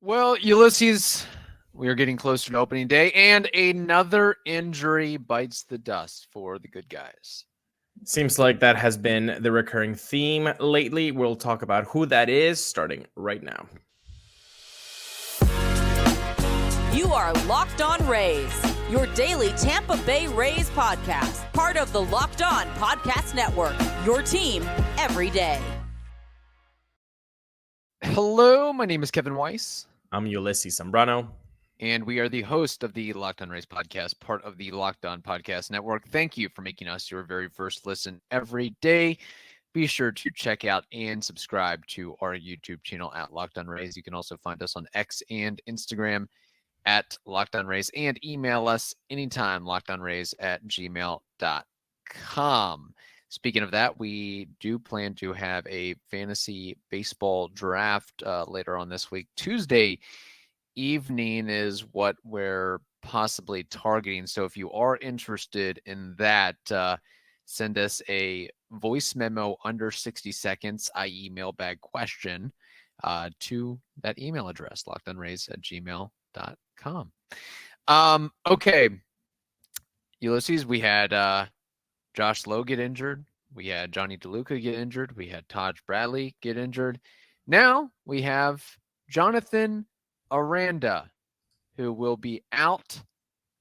Well, Ulysses, we are getting closer to opening day, and another injury bites the dust for the good guys. Seems like that has been the recurring theme lately. We'll talk about who that is starting right now. You are Locked On Rays, your daily Tampa Bay Rays podcast, part of the Locked On Podcast Network, your team every day. Hello, my name is Kevin Weiss. I'm Ulises Sambrano. And we are the host of the Locked On Rays podcast, part of the Locked On Podcast Network. Thank you for making us your very first listen every day. Be sure to check out and subscribe to our YouTube channel at Locked On Rays. You can also find us on X and Instagram at Locked On Rays, and email us anytime, lockedonrays@gmail.com. Speaking of that, we do plan to have a fantasy baseball draft later on this week. Tuesday evening is what we're possibly targeting. So if you are interested in that, send us a voice memo under 60 seconds, i.e. mailbag question, to that email address, lockedonrays@gmail.com. Okay. Ulysses, we had Josh Lowe get injured. We had Johnny DeLuca get injured. We had Taj Bradley get injured. Now we have Jonathan Aranda, who will be out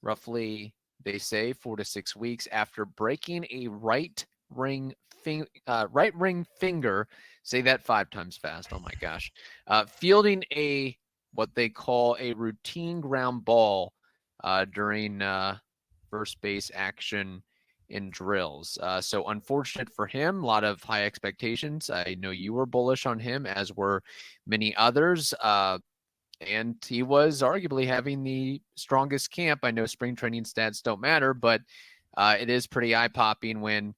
roughly, they say, 4 to 6 weeks after breaking a right ring finger. Say that 5 times fast. Oh my gosh. Fielding what they call a routine ground ball during first base action in drills. So unfortunate for him, a lot of high expectations. I know you were bullish on him, as were many others. And he was arguably having the strongest camp. I know spring training stats don't matter, but it is pretty eye-popping when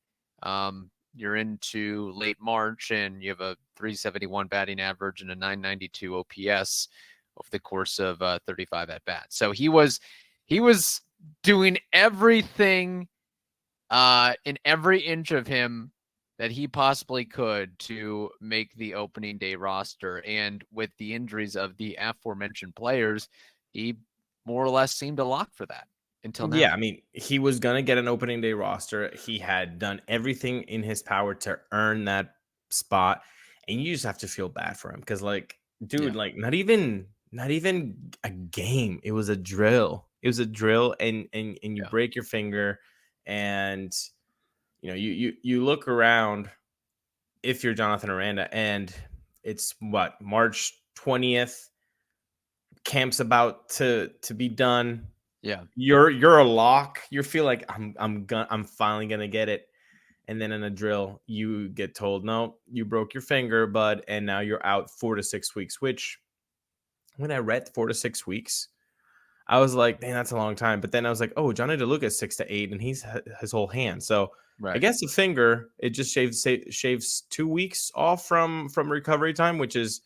you're into late March and you have a 371 batting average and a 992 OPS over the course of 35 at-bats. So he was doing everything in every inch of him that he possibly could to make the opening day roster. And with the injuries of the aforementioned players, he more or less seemed a lock for that until now. Yeah, I mean, he was going to get an opening day roster. He had done everything in his power to earn that spot. And you just have to feel bad for him because, dude, not even a game. It was a drill. And you break your finger, and you look around if you're Jonathan Aranda, and it's March 20th, camp's about to be done. Yeah. You're a lock. You feel like I'm finally gonna get it. And then in a drill, you get told, no, you broke your finger, bud, and now you're out 4 to 6 weeks, which when I read 4 to 6 weeks, I was like, dang, that's a long time. But then I was like, oh, Johnny DeLuca is 6 to 8, and he's his whole hand. So right. I guess the finger, it just shaves 2 weeks off from recovery time, which is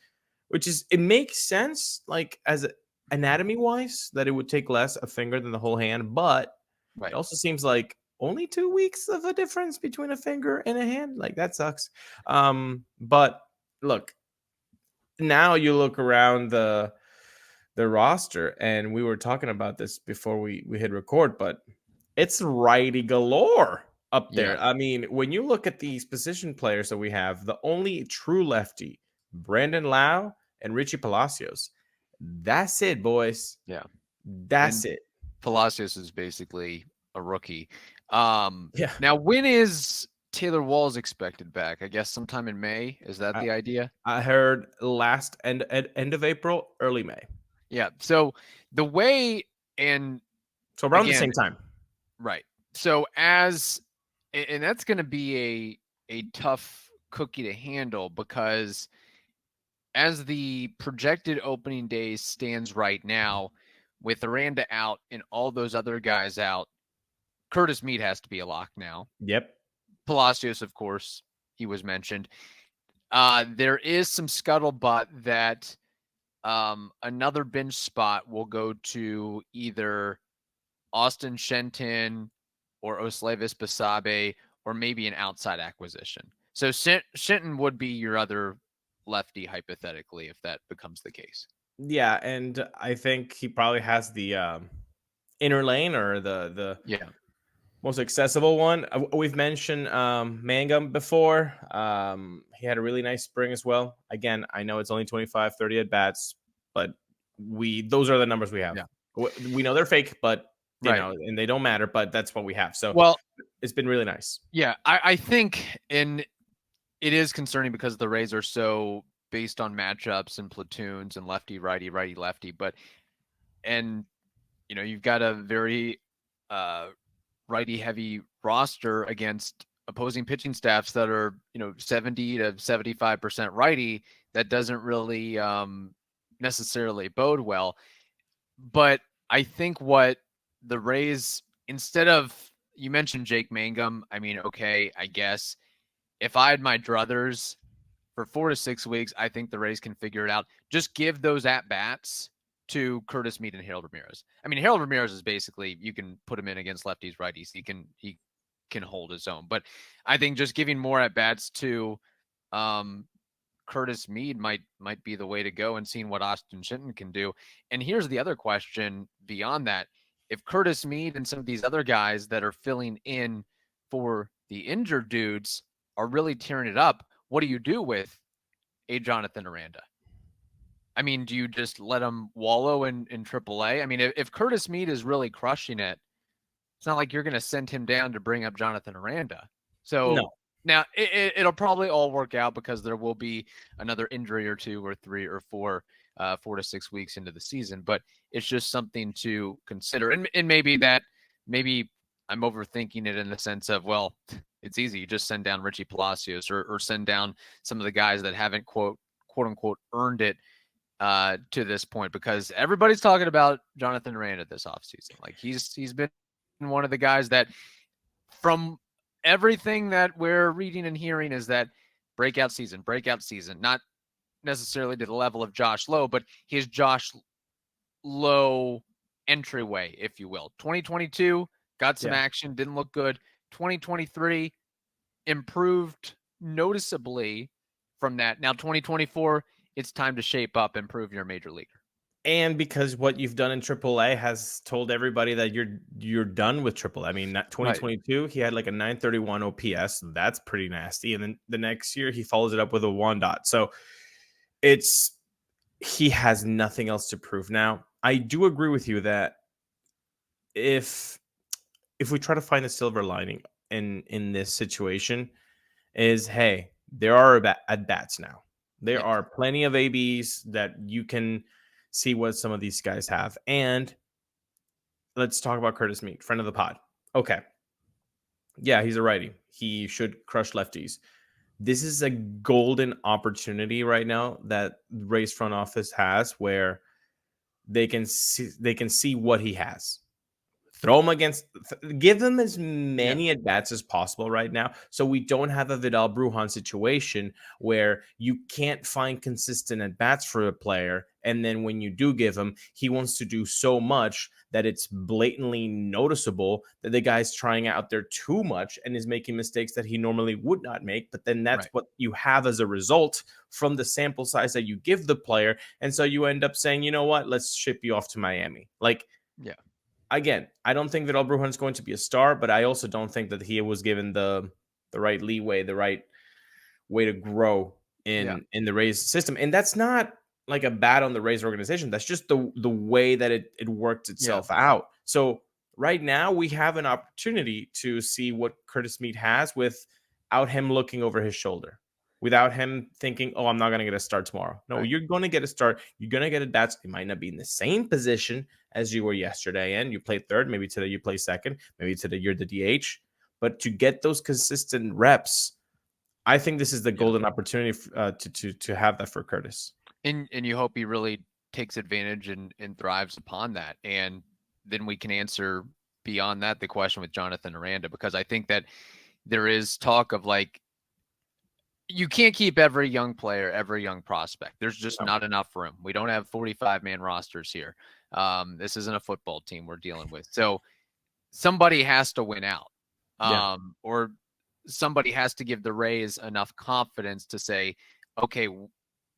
it makes sense, like as anatomy wise, that it would take less a finger than the whole hand. But it also seems like only 2 weeks of a difference between a finger and a hand. Like that sucks. But look, now you look around the roster, and we were talking about this before we hit record, but it's righty galore up there. I mean, when you look at these position players that we have, the only true lefty, Brandon Lau and Richie Palacios. That's it, boys. Yeah. That's it. Palacios is basically a rookie. Now, when is Taylor Walls expected back? I guess sometime in May. Is that the idea? I heard last end of April, early May. Yeah. So the way, and so around the same time. Right. So and that's going to be a tough cookie to handle, because as the projected opening day stands right now, with Aranda out and all those other guys out, Curtis Mead has to be a lock now. Yep. Palacios, of course, he was mentioned. There is some scuttlebutt that another bench spot will go to either Austin Shenton or Ulises Basabe, or maybe an outside acquisition. So Shenton would be your other lefty, hypothetically, if that becomes the case. Yeah, and I think he probably has the inner lane or the Yeah. most accessible one. We've mentioned Mangum before. He had a really nice spring as well. Again, I know it's only 25, 30 at bats, but those are the numbers we have. Yeah. We know they're fake, but Right. and they don't matter, but that's what we have. So Well, it's been really nice. yeah, I think, and it is concerning because the Rays are so based on matchups and platoons and lefty, righty, righty, lefty. And you've got a very righty heavy roster against opposing pitching staffs that are 70 to 75% righty. That doesn't really necessarily bode well. But I think what the Rays, instead of, you mentioned Jake Mangum, I mean, okay, I guess if I had my druthers for 4 to 6 weeks, I think the Rays can figure it out. Just give those at bats to Curtis Mead and Harold Ramirez. I mean, Harold Ramirez is basically, you can put him in against lefties, righties. He can hold his own. But I think just giving more at bats to Curtis Mead might be the way to go, and seeing what Austin Shinton can do. And here's the other question beyond that. If Curtis Mead and some of these other guys that are filling in for the injured dudes are really tearing it up, what do you do with a Jonathan Aranda? I mean, do you just let him wallow in AAA? I mean, if Curtis Mead is really crushing it, it's not like you're going to send him down to bring up Jonathan Aranda. So No. now it'll probably all work out because there will be another injury or 2 or 3 or 4, 4 to 6 weeks into the season. But it's just something to consider. And maybe I'm overthinking it in the sense of, well, it's easy. You just send down Richie Palacios or send down some of the guys that haven't quote unquote earned it to this point, because everybody's talking about Jonathan Aranda this offseason. Like he's been one of the guys that, from everything that we're reading and hearing, is that breakout season, not necessarily to the level of Josh Lowe, but his Josh Lowe entryway, if you will. 2022 got some action, didn't look good. 2023 improved noticeably from that. Now 2024, it's time to shape up and prove you're a major leaguer. And because what you've done in AAA has told everybody that you're done with AAA. I mean, 2022, he had like a 931 OPS. That's pretty nasty. And then the next year, he follows it up with a 1 dot. So he has nothing else to prove. Now, I do agree with you that if we try to find a silver lining in this situation, is, hey, there are at bats now. There are plenty of ABs that you can see what some of these guys have. And let's talk about Curtis Mead, friend of the pod. Okay. Yeah, he's a righty. He should crush lefties. This is a golden opportunity right now that Rays front office has, where they can see what he has. Throw him give them as many at bats as possible right now, so we don't have a Vidal Brujan situation where you can't find consistent at bats for a player, and then when you do give him, he wants to do so much that it's blatantly noticeable that the guy's trying out there too much and is making mistakes that he normally would not make. But then that's what you have as a result from the sample size that you give the player, and so you end up saying, you know what, let's ship you off to Miami. Again, I don't think Vidal Brujan is going to be a star, but I also don't think that he was given the right leeway, the right way to grow in the Rays system. And that's not like a bad on the Rays organization. That's just the way that it worked itself out. So right now we have an opportunity to see what Curtis Mead has without him looking over his shoulder, without him thinking, oh, I'm not going to get a start tomorrow. No, you're going to get a start. You're going to get at bats. It might not be in the same position as you were yesterday, and you played third. Maybe today you play second. Maybe today you're the DH. But to get those consistent reps, I think this is the golden opportunity to have that for Curtis. And you hope he really takes advantage and thrives upon that. And then we can answer beyond that the question with Jonathan Aranda, because I think that there is talk of, like, you can't keep every young player, every young prospect. There's just not enough room. We don't have 45-man rosters here. This isn't a football team we're dealing with. So somebody has to win out. Or somebody has to give the Rays enough confidence to say, okay,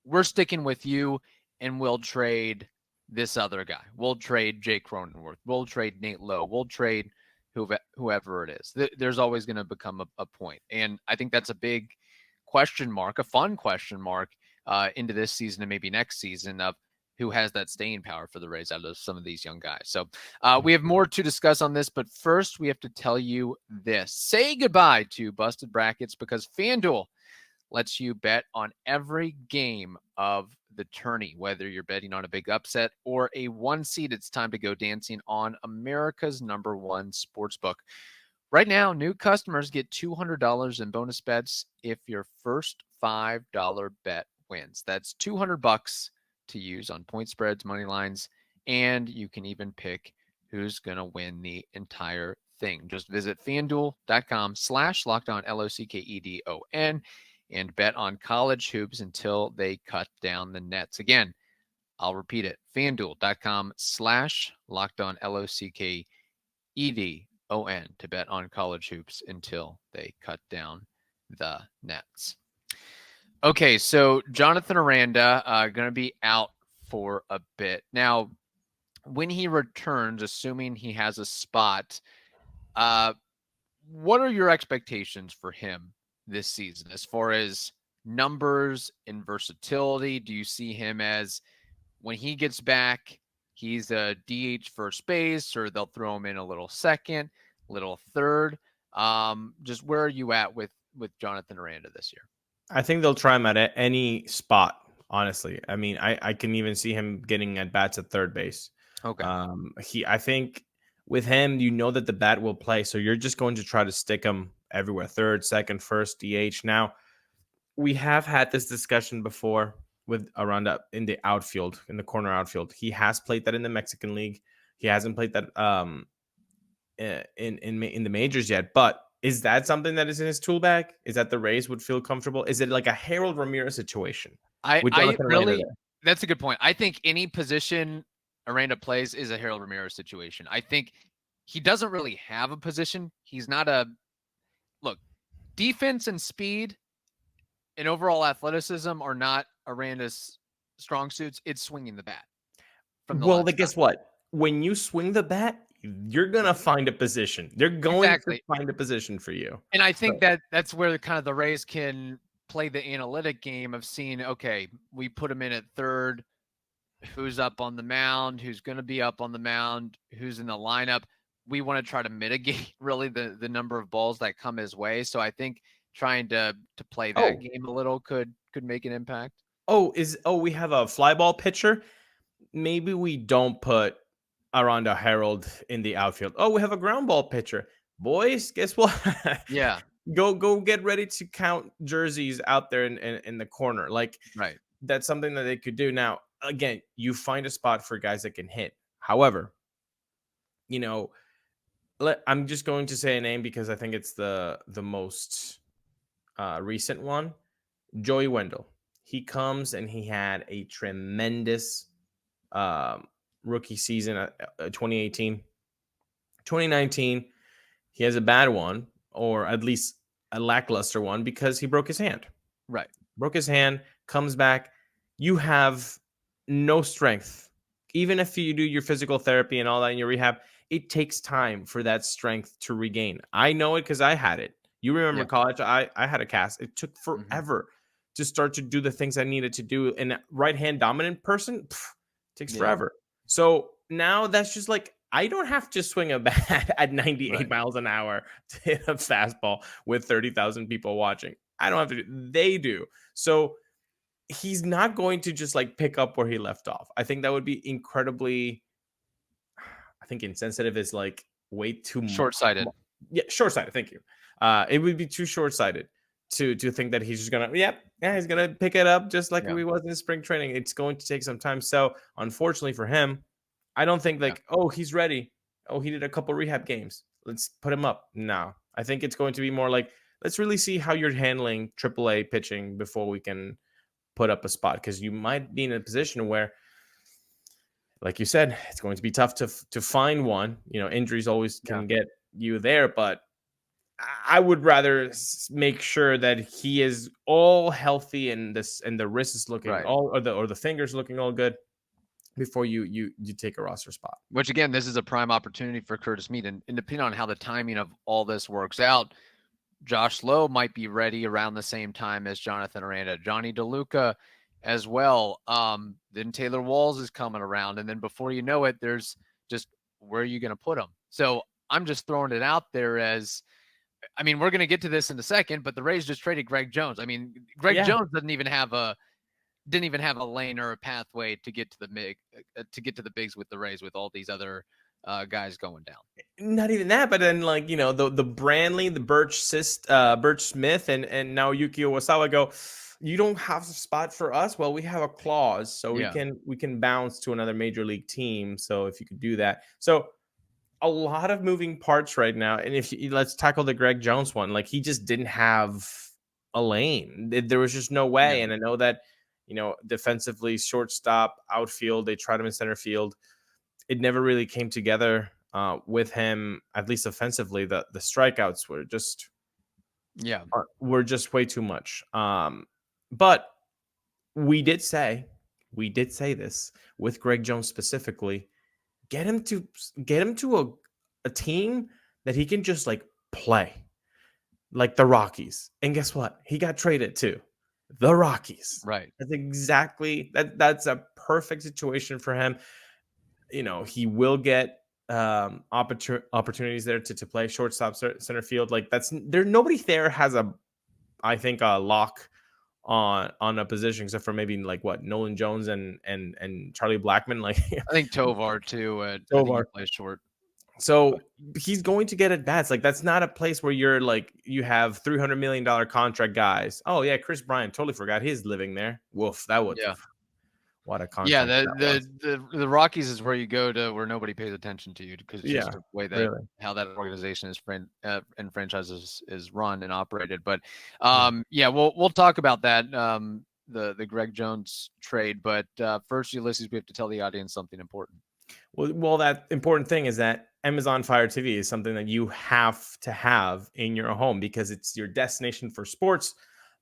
we're sticking with you, and we'll trade this other guy. We'll trade Jake Cronenworth. We'll trade Nate Lowe. We'll trade whoever it is. There's always going to become a point. And I think that's a big question mark, a fun question mark into this season and maybe next season of who has that staying power for the Rays out of some of these young guys. So we have more to discuss on this, but first we have to tell you this. Say goodbye to Busted Brackets because FanDuel lets you bet on every game of the tourney, whether you're betting on a big upset or a one seed. It's time to go dancing on America's #1 sportsbook. Right now, new customers get $200 in bonus bets if your first $5 bet wins. That's $200 to use on point spreads, money lines, and you can even pick who's going to win the entire thing. Just visit FanDuel.com/LockedOn, LOCKEDON, and bet on college hoops until they cut down the nets. Again, I'll repeat it, FanDuel.com/LockedOn, LOCKEDON, to bet on college hoops until they cut down the nets. Okay, so Jonathan Aranda going to be out for a bit. Now, when he returns, assuming he has a spot, what are your expectations for him this season as far as numbers and versatility? Do you see him as, when he gets back, he's a DH first base, or they'll throw him in a little second, little third? Just where are you at with Jonathan Aranda this year? I think they'll try him at any spot, honestly. I mean, I can even see him getting at bats at third base. Okay. I think with him, you know that the bat will play, so you're just going to try to stick him everywhere. Third, second, first, DH. Now, we have had this discussion before with Aranda in the outfield, in the corner outfield. He has played that in the Mexican League. He hasn't played that in the majors yet, but is that something that is in his tool bag? Is that the Rays would feel comfortable? Is it like a Harold Ramirez situation? That's a good point. I think any position Aranda plays is a Harold Ramirez situation. I think he doesn't really have a position. He's not defense and speed and overall athleticism are not Aranda's strong suits. It's swinging the bat. Guess what? When you swing the bat, you're going to find a position. They're going to find a position for you. And I think that's where kind of the Rays can play the analytic game of seeing, okay, we put him in at third, who's up on the mound, who's going to be up on the mound, who's in the lineup. We want to try to mitigate really the number of balls that come his way. So I think trying to play that game a little could make an impact. We have a fly ball pitcher. Maybe we don't put Aranda Harold in the outfield. We have a ground ball pitcher. Boys, guess what? Yeah. Go get ready to count jerseys out there in the corner. Like, right. That's something that they could do. Now, again, you find a spot for guys that can hit. However, I'm just going to say a name because I think it's the most recent one. Joey Wendell. He comes and he had a tremendous rookie season, 2018. 2019, he has a bad one, or at least a lackluster one, because he broke his hand. Right. Broke his hand, comes back. You have no strength. Even if you do your physical therapy and all that in your rehab, it takes time for that strength to regain. I know it because I had it. You remember college? I had a cast. It took forever to start to do the things I needed to do. And a right-hand dominant person takes forever. So now that's just like, I don't have to swing a bat at 98 miles an hour to hit a fastball with 30,000 people watching. I don't have to do. They do. So he's not going to just like pick up where he left off. I think that would be incredibly, I think insensitive is like way too short-sighted. Yeah, short-sighted. Thank you. It would be too short-sighted to think that he's just gonna, he's gonna pick it up just like he was in spring training. It's going to take some time. So unfortunately for him, I don't think he's ready. He did a couple rehab games. Let's put him up. No, I think it's going to be more like, let's really see how you're handling AAA pitching before we can put up a spot, because you might be in a position where, like you said, it's going to be tough to find one. Injuries always can get you there, but I would rather make sure that he is all healthy and the wrist is looking Right. all or the fingers looking all good before you take a roster spot. Which again, this is a prime opportunity for Curtis Mead, and depending on how the timing of all this works out, Josh Lowe might be ready around the same time as Jonathan Aranda, Johnny DeLuca as well. Then Taylor Walls is coming around, and then before you know it, there's just where are you going to put him? So I'm just throwing it out there as, I mean, we're going to get to this in a second, but the Rays just traded Greg Jones. I mean, Greg Jones didn't even have a lane or a pathway to get to the bigs with the Rays with all these other guys going down. Not even that, but then like, you know, the Brantley, the Birch Smith, and now Yukio Wasawa go, you don't have a spot for us. Well, we have a clause, so we can bounce to another major league team. So if you could do that, so a lot of moving parts right now. And let's tackle the Greg Jones one, like he just didn't have a lane. There was just no way. And I know that, you know, defensively, shortstop, outfield, they tried him in center field. It never really came together with him, at least offensively. The strikeouts were just way too much. But we did say this with Greg Jones specifically. Get him to a team that he can just like play, like the Rockies. And guess what? He got traded to the Rockies. Right. That's exactly that's a perfect situation for him. You know, he will get opportunities there to play shortstop, center field. Like nobody there has I think a lock on a position except for maybe like Nolan Jones and Charlie Blackmon. Like I think Tovar too. Tovar plays short. So he's going to get at bats. Like that's not a place where you're like you have $300 million contract guys. Oh yeah, Chris Bryant, totally forgot he's living there. Woof, that would what a contract. Yeah, the Rockies is where you go to where nobody pays attention to you because it's just the way that how that organization is and franchises is run and operated. But we'll talk about that. The Greg Jones trade, but first, Ulises, we have to tell the audience something important. Well, that important thing is that Amazon Fire TV is something that you have to have in your home because it's your destination for sports,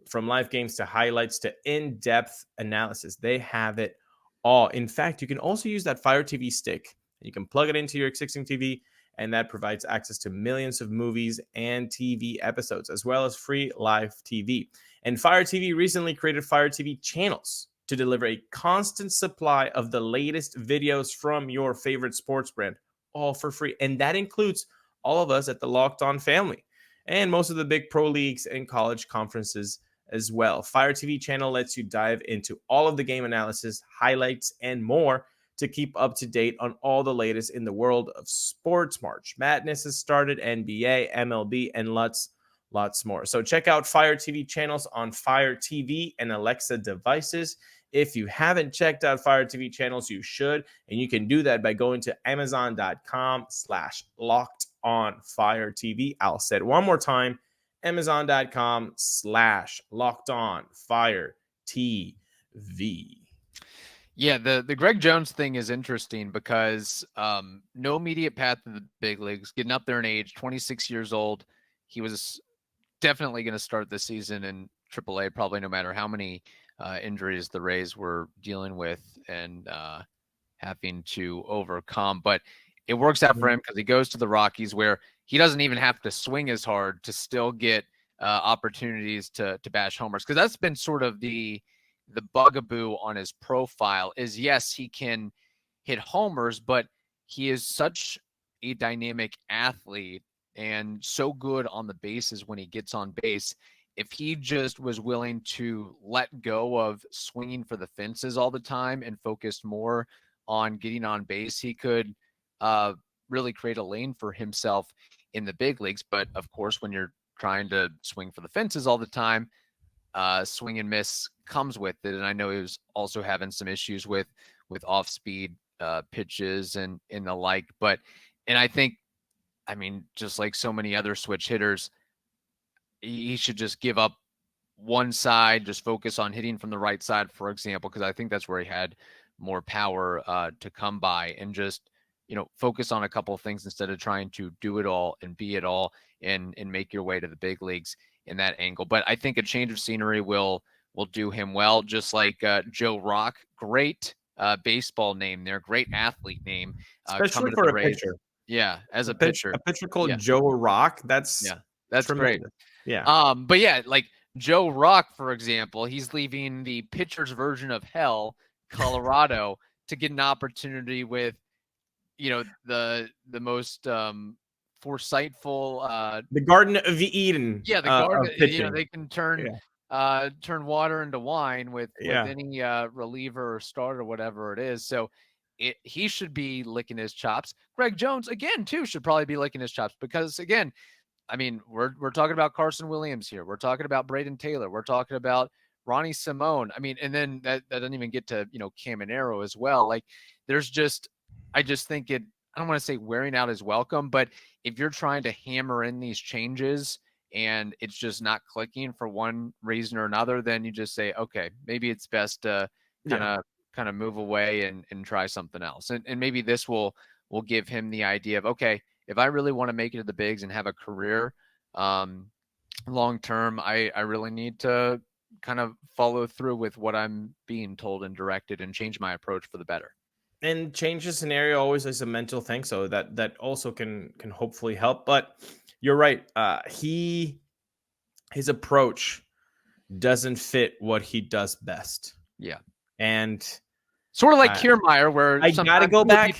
from live games to highlights to in-depth analysis. They have it all. In fact, you can also use that Fire TV stick. You can plug it into your existing TV, and that provides access to millions of movies and TV episodes, as well as free live TV. And Fire TV recently created Fire TV channels to deliver a constant supply of the latest videos from your favorite sports brand, all for free. And that includes all of us at the Locked On family and most of the big pro leagues and college conferences as well. Fire TV channel lets you dive into all of the game analysis, highlights, and more to keep up to date on all the latest in the world of sports. March Madness has started, NBA, MLB, and lots more. So check out Fire TV channels on Fire TV and Alexa devices. If you haven't checked out Fire TV channels, you should. And you can do that by going to amazon.com/LockedOnFireTV. I'll say it one more time. Amazon.com/LockedOnFireTV. Yeah, the Greg Jones thing is interesting because no immediate path to the big leagues, getting up there in age, 26 years old. He was definitely going to start the season in AAA, probably no matter how many injuries the Rays were dealing with and having to overcome. But it works out for him because he goes to the Rockies where he doesn't even have to swing as hard to still get opportunities to bash homers. Because that's been sort of the bugaboo on his profile is, yes, he can hit homers, but he is such a dynamic athlete and so good on the bases when he gets on base. If he just was willing to let go of swinging for the fences all the time and focused more on getting on base, he could really create a lane for himself in the big leagues. But of course, when you're trying to swing for the fences all the time, swing and miss comes with it. And I know he was also having some issues with off-speed pitches and the like. And I think, I mean, just like so many other switch hitters, he should just give up one side, just focus on hitting from the right side, for example, because I think that's where he had more power to come by, and just focus on a couple of things instead of trying to do it all and be it all and make your way to the big leagues in that angle. But I think a change of scenery will do him well, just like Joe Rock. Great baseball name there, great athlete name. Especially coming to for the a Rays. pitcher. Yeah, as a pitcher called Yeah. Joe Rock. That's great. tremendous. Yeah. But yeah, like Joe Rock, for example, he's leaving the pitcher's version of hell, Colorado, to get an opportunity with, the most foresightful The Garden of Eden. the garden, of pitching. they can turn water into wine with any reliever or starter or whatever it is. So he should be licking his chops. Greg Jones, again, too, should probably be licking his chops because, again, I mean, we're talking about Carson Williams here. We're talking about Braden Taylor. We're talking about Ronnie Simone. I mean, and then that doesn't even get to, Caminero as well. Like, I just think I don't want to say wearing out his welcome, but if you're trying to hammer in these changes and it's just not clicking for one reason or another, then you just say, okay, maybe it's best to kind of move away and try something else. And maybe this will give him the idea of, okay, if I really want to make it to the bigs and have a career long term, I really need to kind of follow through with what I'm being told and directed and change my approach for the better. And change the scenario always is a mental thing, so that also can hopefully help. But you're right. His approach doesn't fit what he does best. Yeah. And sort of like Kiermaier, where I gotta go back.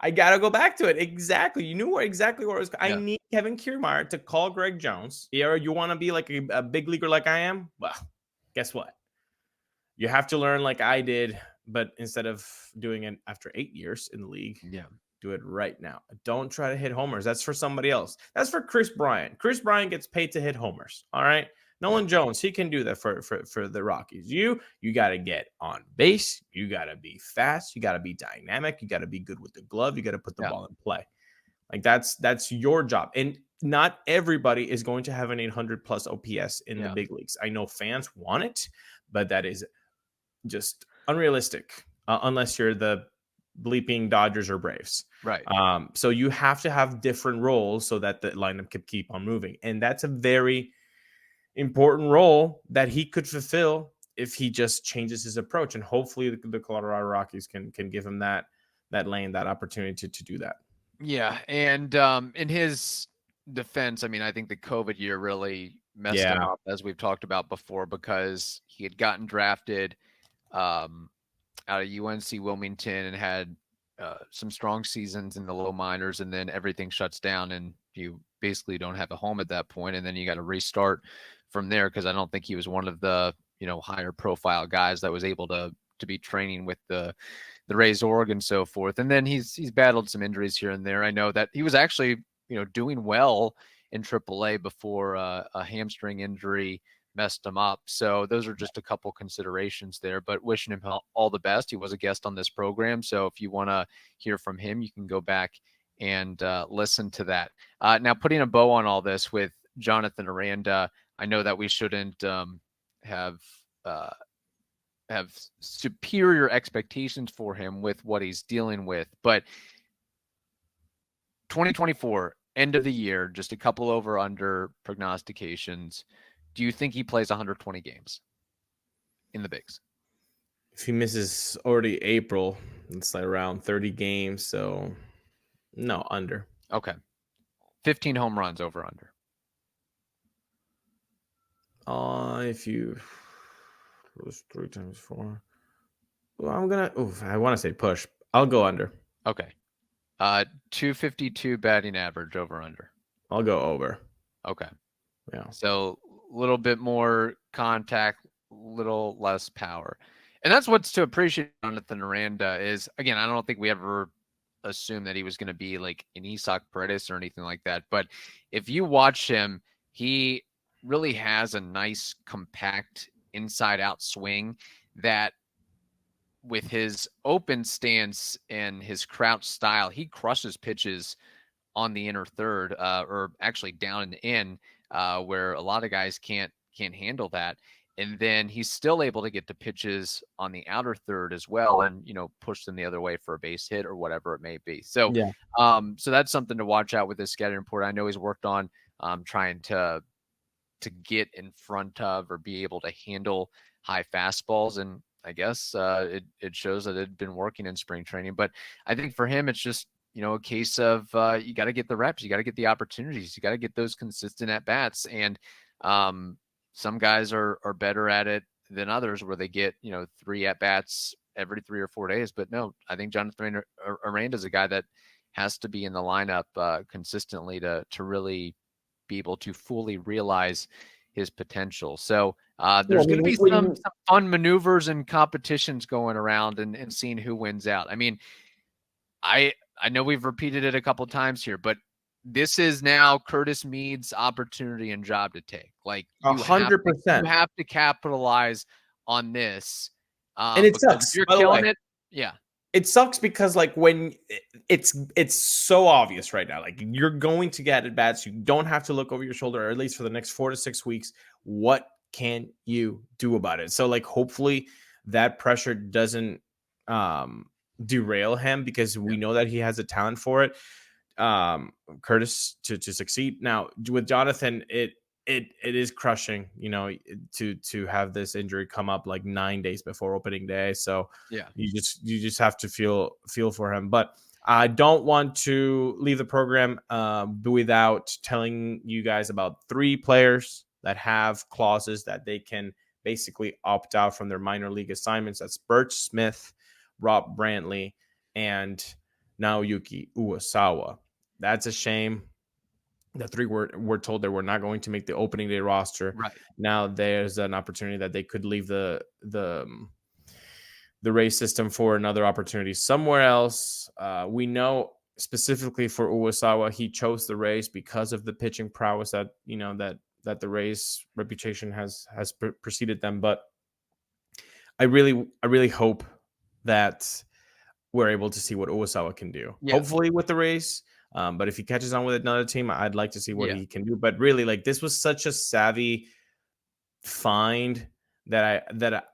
I gotta go back to it. Exactly. You knew exactly where it was. I need Kevin Kiermaier to call Greg Jones. Yeah, you want to be like a big leaguer like I am? Well, guess what? You have to learn like I did, but instead of doing it after 8 years in the league, do it right now. Don't try to hit homers. That's for somebody else. That's for Chris Bryant. Chris Bryant gets paid to hit homers. All right. Nolan Jones, he can do that for the Rockies. You got to get on base. You got to be fast. You got to be dynamic. You got to be good with the glove. You got to put the ball in play. Like that's your job. And not everybody is going to have an 800 plus OPS in the big leagues. I know fans want it, but that is just unrealistic unless you're the bleeping Dodgers or Braves. Right. So you have to have different roles so that the lineup can keep on moving. And that's a very important role that he could fulfill if he just changes his approach. And hopefully the Colorado Rockies can give him that lane, that opportunity to do that. Yeah. And in his defense, I mean, I think the COVID year really messed him up, as we've talked about before, because he had gotten drafted out of UNC Wilmington and had some strong seasons in the low minors, and then everything shuts down and you basically don't have a home at that point, and then you got to restart from there, because I don't think he was one of the higher profile guys that was able to be training with the Rays org and so forth. And then he's battled some injuries here and there. I know that he was actually doing well in AAA before a hamstring injury messed him up. So those are just a couple considerations there, but wishing him all the best. He was a guest on this program, so if you want to hear from him, you can go back and listen to that. Now, putting a bow on all this with Jonathan Aranda, I know that we shouldn't have superior expectations for him with what he's dealing with, but 2024 end of the year, just a couple over under prognostications. Do you think he plays 120 games in the bigs? If he misses already April, it's like around 30 games. So no, under. Okay. 15 home runs over under. If you lose 3 times 4. Well, I want to say push. I'll go under. Okay. 252 batting average over under. I'll go over. Okay. Yeah. So a little bit more contact, little less power. And that's what's to appreciate Jonathan Aranda is, again, I don't think we ever assumed that he was going to be like an Isaac Paredes or anything like that. But if you watch him, he really has a nice, compact, inside-out swing that with his open stance and his crouch style, he crushes pitches on the inner third, or actually down and in, where a lot of guys can't handle that. And then he's still able to get to pitches on the outer third as well, and push them the other way for a base hit or whatever it may be. So, Yeah. So that's something to watch out with his scouting report. I know he's worked on trying to get in front of or be able to handle high fastballs, and I guess it shows that it had been working in spring training. But I think for him, it's just a case of you got to get the reps, you got to get the opportunities, you got to get those consistent at bats, and some guys are better at it than others, where they get 3 at bats every 3 or 4 days. But no, I think Jonathan Aranda is a guy that has to be in the lineup consistently to really be able to fully realize his potential. So there's going to be some fun maneuvers and competitions going around and seeing who wins out. I mean, I know we've repeated it a couple times here, but this is now Curtis Mead's opportunity and job to take. Like 100%. You have to capitalize on this. And it sucks. If you're killing it. Yeah. It sucks because when it's so obvious right now, like you're going to get at bats. You don't have to look over your shoulder, or at least for the next 4 to 6 weeks. What can you do about it? So hopefully that pressure doesn't derail him, because we know that he has a talent for it. Curtis to succeed. Now with Jonathan, it is crushing, to have this injury come up 9 days before opening day. So yeah, you just have to feel for him. But I don't want to leave the program without telling you guys about 3 players that have clauses that they can basically opt out from their minor league assignments. That's Burch Smith, Rob Brantley, and Naoyuki Uwasawa. That's a shame. The 3 were told they were not going to make the opening day roster. Right. Now there's an opportunity that they could leave the Rays system for another opportunity somewhere else. We know specifically for Uwasawa, he chose the Rays because of the pitching prowess that that the Rays reputation has preceded them. But I really hope that we're able to see what Uwasawa can do. Yeah. Hopefully with the Rays. But if he catches on with another team, I'd like to see what he can do. But really, this was such a savvy find that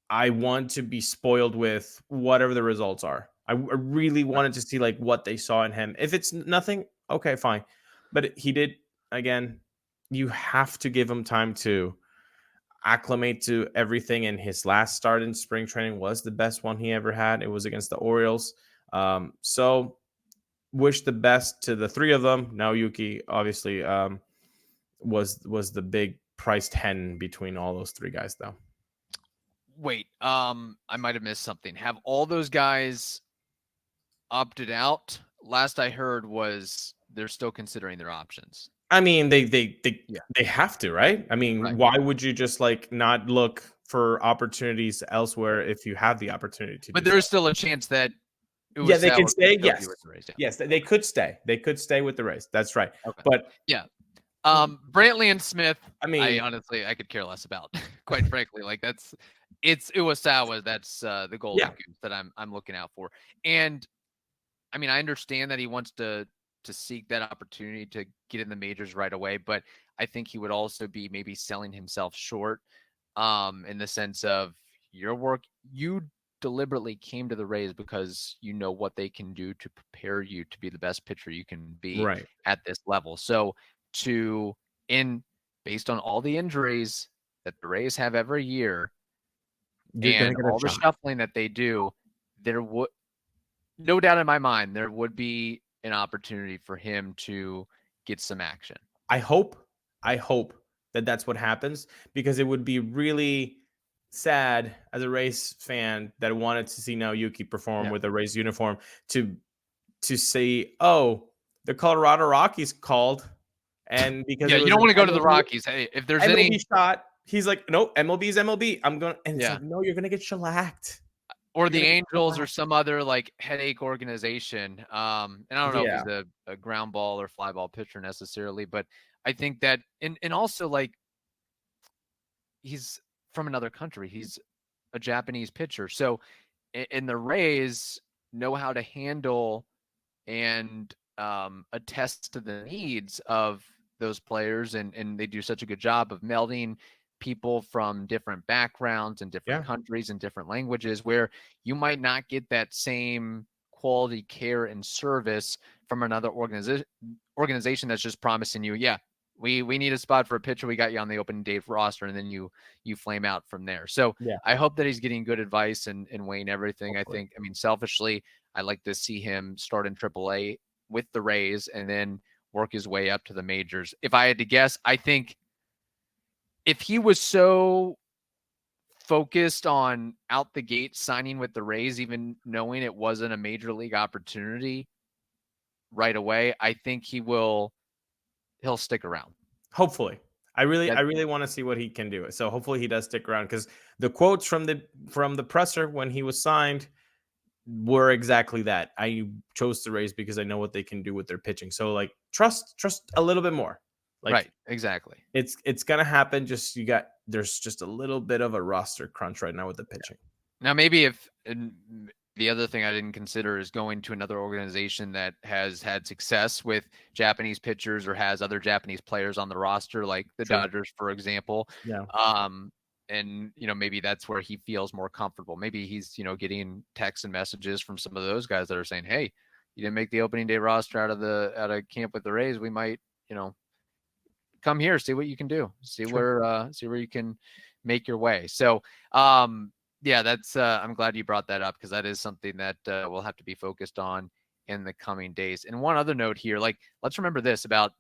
I want to be spoiled with whatever the results are. I really wanted to see what they saw in him. If it's nothing, okay, fine. But he did, again, you have to give him time to acclimate to everything. And his last start in spring training was the best one he ever had. It was against the Orioles. So wish the best to the 3 of them. Naoyuki obviously was the big priced hen between all those 3 guys, though. Wait, I might have missed something. Have all those guys opted out? Last I heard was they're still considering their options. I mean, they have to, right? I mean, right. Why would you just not look for opportunities elsewhere if you have the opportunity to? But there's still a chance that. They can stay. Yes, the Rays, yes, they could stay. They could stay with the Rays. That's right. Okay. But yeah, Brantley and Smith. I mean, I honestly could care less about. Quite frankly, it's Uwasawa. That's the golden goose that I'm looking out for. And I mean, I understand that he wants to seek that opportunity to get in the majors right away, but I think he would also be maybe selling himself short, in the sense of your work. You deliberately came to the Rays because you know what they can do to prepare you to be the best pitcher you can be at this level. So based on all the injuries that the Rays have every year, and all the shuffling that they do, there would, no doubt in my mind, there would be an opportunity for him to get some action. I hope that that's what happens, because it would be really sad as a Rays fan that wanted to see Naoyuki perform with a Rays uniform to see, oh, the Colorado Rockies called, and because you don't want to go to the Rockies. Hey, if there's MLB any shot, he's like, no, MLB is MLB. I'm going, and it's like, no, you're gonna get shellacked. Or the Angels or some other headache organization. And I don't know if he's a ground ball or fly ball pitcher necessarily, but I think that, and also he's from another country. He's a Japanese pitcher. So, and the Rays know how to handle and attest to the needs of those players. And they do such a good job of melding people from different backgrounds and different countries and different languages, where you might not get that same quality care and service from another organization that's just promising you, we need a spot for a pitcher. We got you on the opening day roster, and then you flame out from there. So I hope that he's getting good advice and weighing everything. Hopefully. I mean, selfishly, I'd like to see him start in AAA with the Rays and then work his way up to the majors. If I had to guess, I think if he was so focused on out the gate signing with the Rays, even knowing it wasn't a major league opportunity right away, I think he'll stick around. Hopefully. I really want to see what he can do. So hopefully he does stick around, because the quotes from the presser when he was signed were exactly that. I chose the Rays because I know what they can do with their pitching. So like trust a little bit more. Like, right, exactly. It's gonna happen. Just there's just a little bit of a roster crunch right now with the pitching. Now maybe the other thing I didn't consider is going to another organization that has had success with Japanese pitchers or has other Japanese players on the roster, like the Dodgers, for example. Yeah. And, maybe that's where he feels more comfortable. Maybe he's, getting texts and messages from some of those guys that are saying, hey, you didn't make the opening day roster out of camp with the Rays. We might, come here, see what you can do, see where you can make your way. So, that's, I'm glad you brought that up, because that is something that we'll have to be focused on in the coming days. And one other note here, like, let's remember this about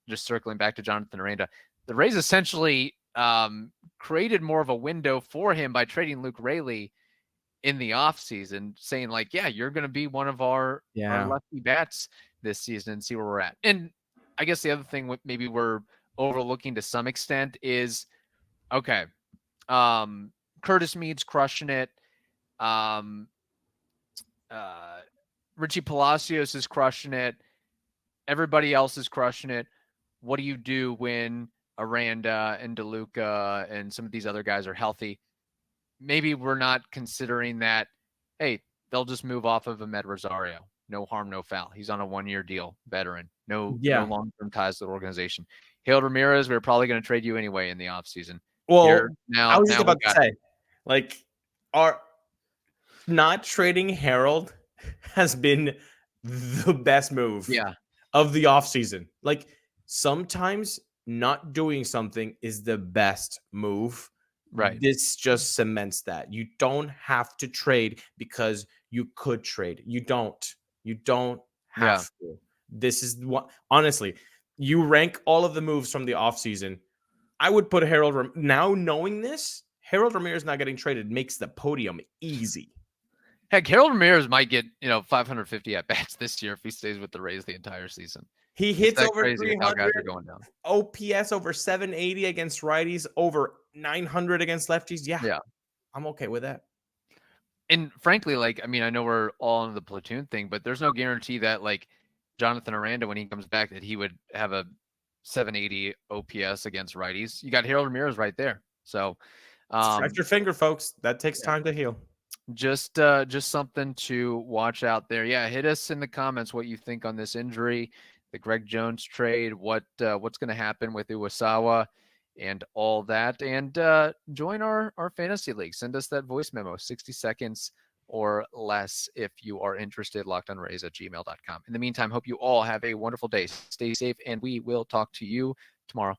just circling back to Jonathan Aranda. The Rays essentially created more of a window for him by trading Luke Raley in the offseason, saying like, you're going to be one of our lefty bats this season, and see where we're at. And I guess the other thing maybe we're overlooking to some extent is, Curtis Mead's crushing it. Richie Palacios is crushing it. Everybody else is crushing it. What do you do when Aranda and DeLuca and some of these other guys are healthy? Maybe we're not considering that, hey, they'll just move off of Amed Rosario. No harm, no foul. He's on a 1-year deal, veteran. No long-term ties to the organization. Harold Ramirez, we're probably going to trade you anyway in the offseason. Well, I was just about to say, like, not trading Harold has been the best move of the offseason. Like, sometimes not doing something is the best move. Right. This just cements that. You don't have to trade because you could trade. You don't have to. This is what, honestly, you rank all of the moves from the offseason. I would put now knowing this, Harold Ramirez not getting traded makes the podium easy. Heck, Harold Ramirez might get 550 at bats this year if he stays with the Rays the entire season. He hits over 300. How guys are going down. OPS over 780 against righties, over 900 against lefties. Yeah, I'm okay with that. And frankly, like, I mean, I know we're all on the platoon thing, but there's no guarantee that, like, Jonathan Aranda, when he comes back, that he would have a 780 OPS against righties. You got Harold Ramirez right there. So, stretch your finger, folks. That takes time to heal. Just something to watch out there. Yeah, hit us in the comments what you think on this injury, the Greg Jones trade, what's going to happen with Iwasawa and all that. And join our fantasy league. Send us that voice memo, 60 seconds or less, if you are interested. LockedOnRays@gmail.com. In the meantime, hope you all have a wonderful day. Stay safe, and we will talk to you tomorrow.